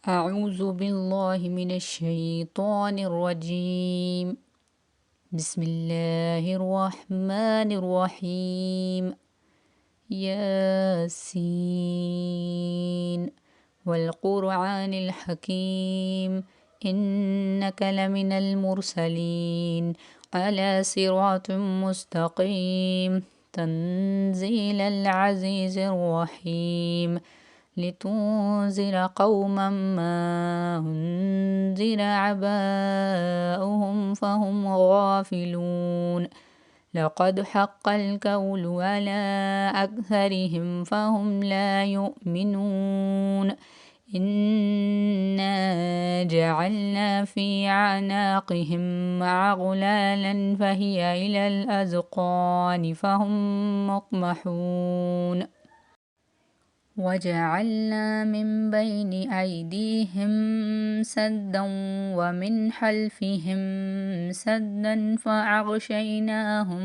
أعوذ بالله من الشيطان الرجيم. بسم الله الرحمن الرحيم. ياسين والقرآن الحكيم إنك لمن المرسلين على صراط مستقيم تنزيل العزيز الرحيم لتنذر قوما ما أنذر آباؤهم فهم غافلون لقد حق القول على أكثرهم فهم لا يؤمنون إنا جعلنا في أعناقهم أغلالا فهي إلى الأذقان فهم مقمحون وجعلنا من بين أيديهم سدا ومن خلفهم سدا فأغشيناهم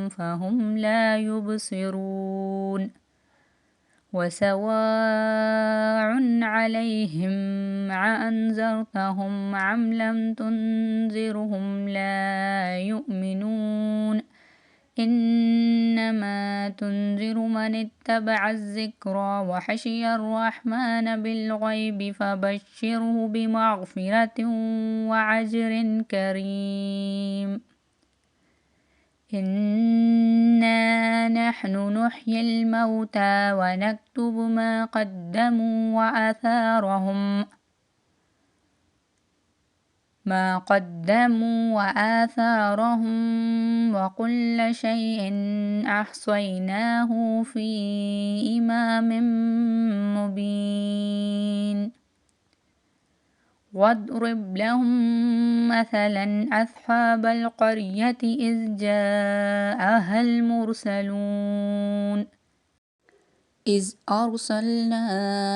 فهم لا يبصرون وسواء عليهم أأنذرتهم أم لم تنذرهم لا يؤمنون إنما تنذر من اتبع الذكرى وخشي الرحمن بالغيب فبشره بمغفرة وأجر كريم إنا نحن نحيي الموتى ونكتب ما قدموا وآثارهم وكل شيء أحصيناه في إمام مبين واضرب لهم مثلا أصحاب القرية إذ جاءها المرسلون إذ أرسلنا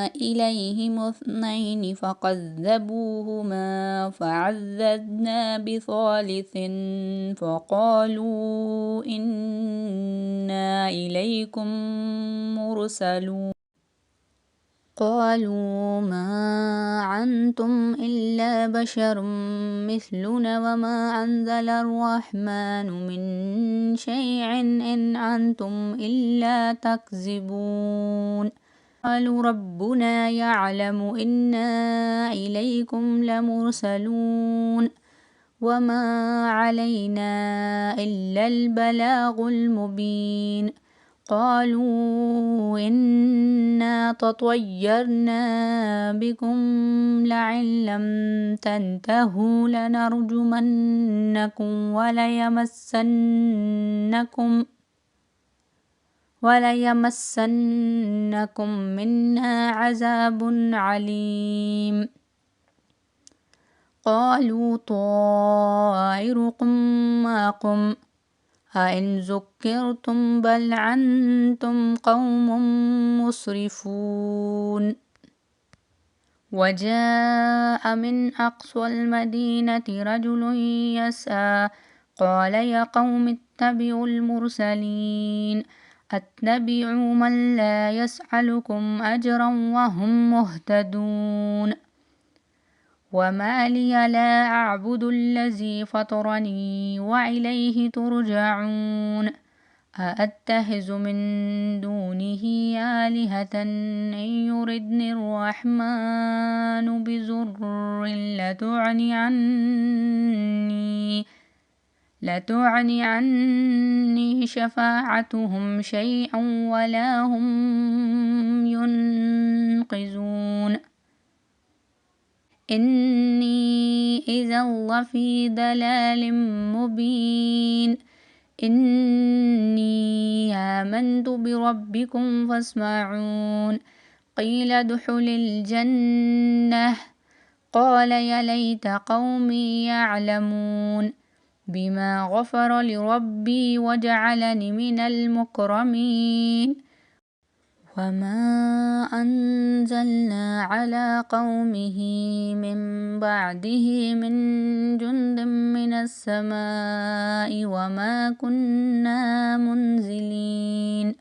إليهم اثنين فكذبوهما فعززنا بثالث فقالوا إنا إليكم مرسلون قالوا ما أنتم إلا بشر مثلنا وما أنزل الرحمن من شيء إن أنتم إلا تكذبون قالوا ربنا يعلم إنا إليكم لمرسلون وما علينا إلا البلاغ المبين قالوا إنا تطيرنا بكم لئن لم تنتهوا لنرجمنكم وليمسنكم منا عذاب عليم قالوا طائركم معكم أئن ذكرتم بل أنتم قوم مسرفون وجاء من أقصى المدينة رجل يسعى قال يا قوم اتبعوا المرسلين اتبعوا من لا يسألكم أجرا وهم مهتدون وما لي لا أعبد الذي فطرني وإليه ترجعون أأتخذ من دونه آلهة إن يردني الرحمن بضر لتعني عني شفاعتهم شيئا ولا هم ينقذون إني إذا لفي ضلال مبين إني آمنت بربكم فاسمعون قيل ادخل الجنة قال يا ليت قومي يعلمون بما غفر لربي وجعلني من المكرمين وما أنزلنا على قومه من بعده من جند من السماء وما كنا منزلين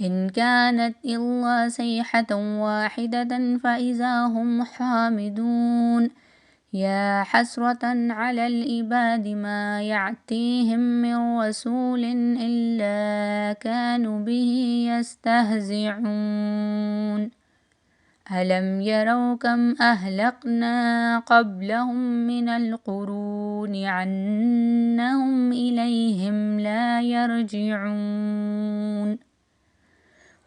إن كانت إلا صيحة واحدة فإذا هم حامدون يا حسرة على العباد ما يأتيهم من رسول إلا كانوا به يستهزئون ألم يروا كم أهلكنا قبلهم من القرون أنهم إليهم لا يرجعون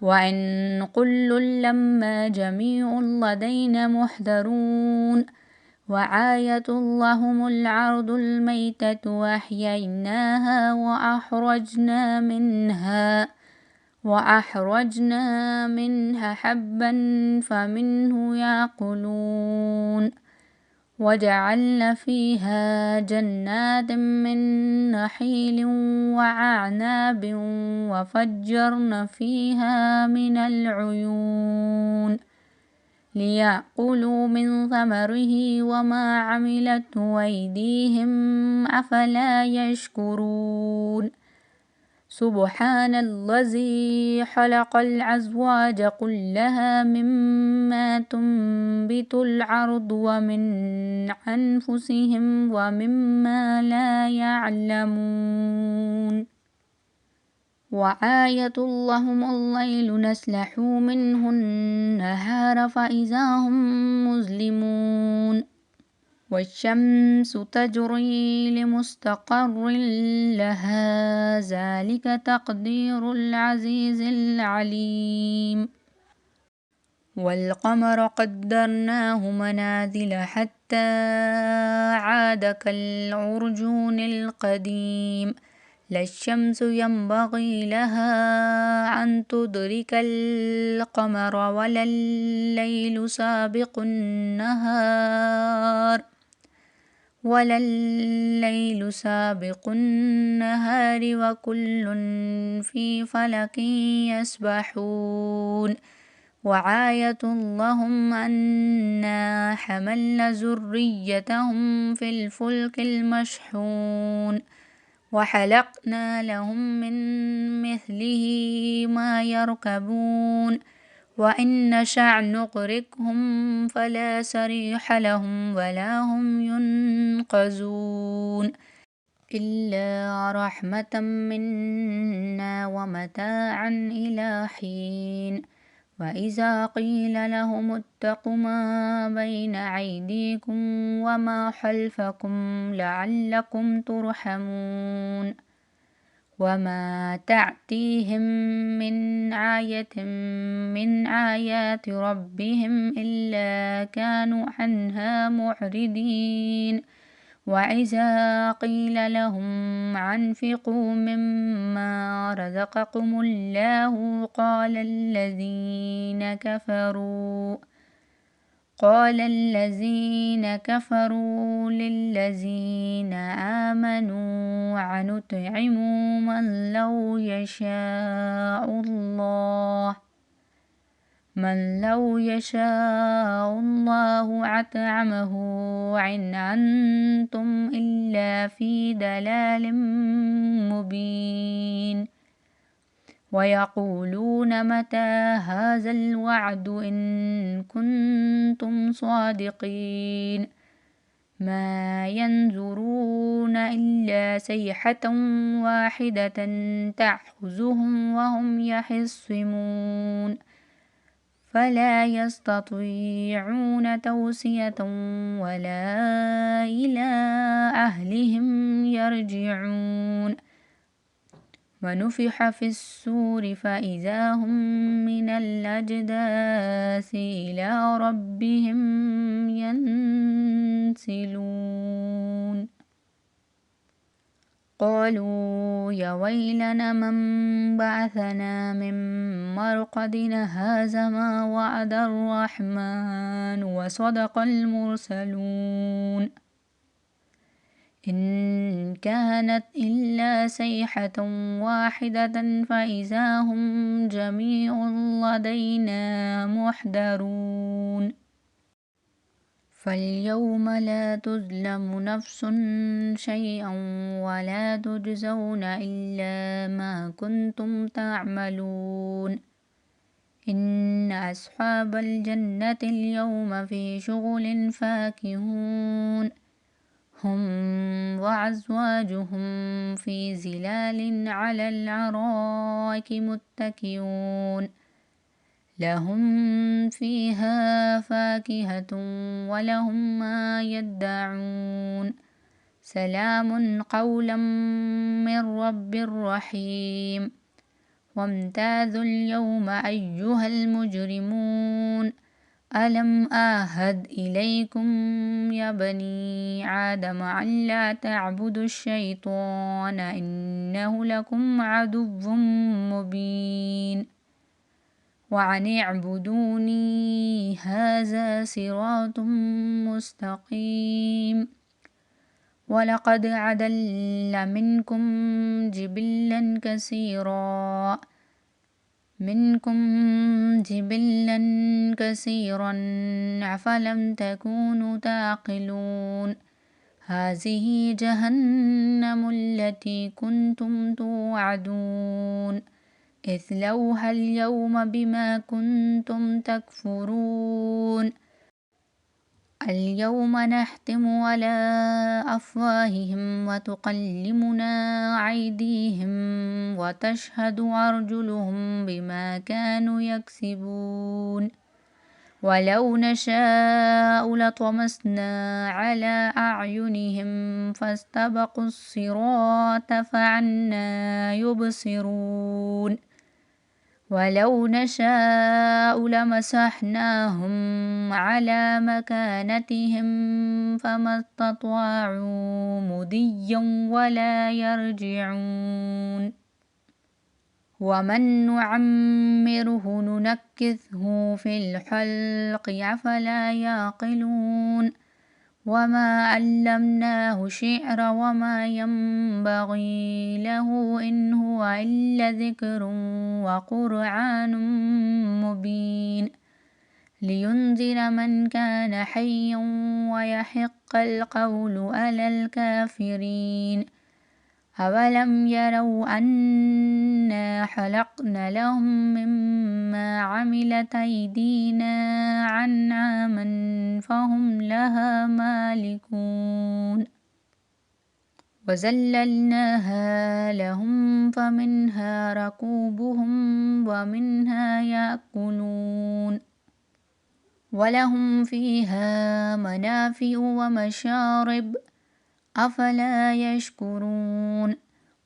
وإن كل لما جميع لدينا محضرون وآية لهم الأرض الميتة وأحييناها وأخرجنا منها حبا فمنه يأكلون وجعلنا فيها جنات من نخيل وأعناب وفجرنا فيها من العيون ليأكلوا من ثمره وما عملته أيديهم أفلا يشكرون سبحان الذي خلق الأزواج كلها مما تنبت الأرض ومن أنفسهم ومما لا يعلمون وآية لهم الليل نسلخ منه النهار فإذا هم مظلمون والشمس تجري لمستقر لها ذلك تقدير العزيز العليم والقمر قدرناه منازل حتى عاد كالعرجون القديم لا الشمس ينبغي لها أن تدرك القمر ولا الليل سابق النهار وكل في فلك يسبحون وآية لهم أنا حملنا ذريتهم في الفلك المشحون وخلقنا لهم من مثله ما يركبون وإن نشأ نغرقهم فلا صريخ لهم ولا هم ينقذون إلا رحمة منا ومتاعا إلى حين وإذا قيل لهم اتقوا ما بين أيديكم وما خلفكم لعلكم ترحمون وما تأتيهم من آية من آيات ربهم إلا كانوا عنها معرضين وإذا قيل لهم أنفقوا مما رزقكم الله قال الذين كفروا للذين آمنوا أنطعم من لو يشاء الله أطعمه إن أنتم إلا في ضلال مبين ويقولون متى هذا الوعد إن كنتم صادقين ما ينظرون إلا صيحة واحدة تأخذهم وهم يخصمون فلا يستطيعون توصية ولا إلى أهلهم يرجعون ونفخ في الصور فإذا هم من الأجداث إلى ربهم ينسلون قالوا يا ويلنا من بعثنا من مرقدنا هذا ما وعد الرحمن وصدق المرسلون إن كانت إلا صيحة واحدة فإذا هم جميع لدينا محضرون فاليوم لا تظلم نفس شيئا ولا تجزون إلا ما كنتم تعملون إن أصحاب الجنة اليوم في شغل فاكهون هم وأزواجهم في ظلال على الأرائك متكئون لهم فيها فاكهة ولهم ما يدعون سلام قولا من رب رحيم وامتازوا اليوم أيها المجرمون ألم أعهد إليكم يا بني آدم ألا تعبدوا الشيطان إنه لكم عدو مبين وأن اعبدوني هذا صراط مستقيم ولقد أضل منكم جبلا كثيرا أفلم تكونوا تعقلون هذه جهنم التي كنتم توعدون اصلوها اليوم بما كنتم تكفرون اليوم نختم على أفواههم وتكلمنا أيديهم وتشهد أرجلهم بما كانوا يكسبون ولو نشاء لطمسنا على أعينهم فاستبقوا الصراط فأنى يبصرون ولو نشاء لمسحناهم على مكانتهم فما استطاعوا مضيا ولا يرجعون ومن نعمره ننكثه في الخلق أفلا يعقلون وما علمناه شعر وما ينبغي له إن هو إلا ذكر وقرآن مبين لينذر من كان حيا ويحق القول على الكافرين أولم يروا أنا خلقنا لهم مما عملت أيدينا أنعاما فهم لها مالكون وذللناها لهم فمنها ركوبهم ومنها يأكلون ولهم فيها منافع ومشارب أفلا يشكرون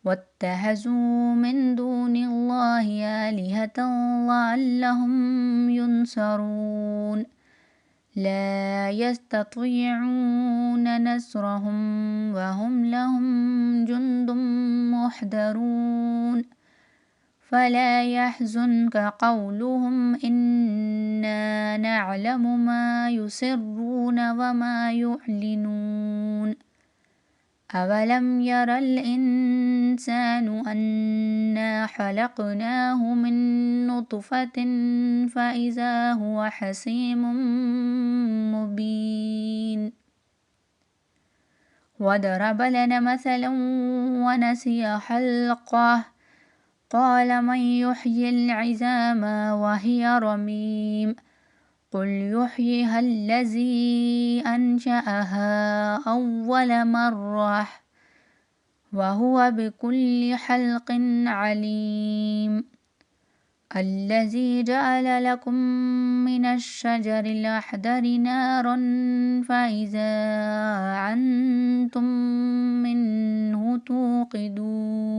واتخذوا من دون الله آلهة لعلهم ينصرون لا يستطيعون نصرهم وهم لهم جند محضرون فلا يحزنك قولهم إنا نعلم ما يسرون وما يعلنون أولم ير الإنسان أنا خلقناه من نطفة فإذا هو حسيم مبين وضرب لنا مثلا ونسي خلقه قال من يحيي العظام وهي رميم قل يحييها الذي أنشأها أول مرة وهو بكل خلق عليم الذي جعل لكم من الشجر الأخضر نارا فإذا أنتم منه توقدون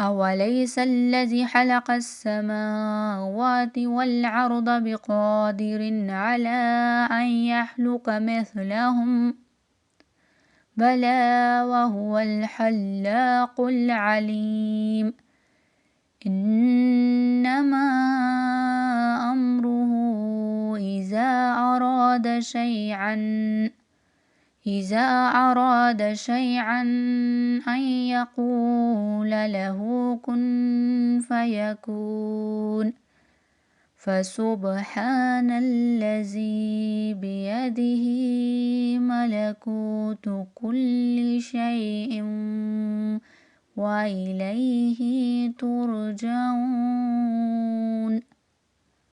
أوليس الذي خلق السماوات والأرض بقادر على أن يخلق مثلهم بلى وهو الخلاق العليم إنما أمره إذا أراد شيئا أن يقول له كن فيكون فسبحان الذي بيده ملكوت كل شيء وإليه ترجعون.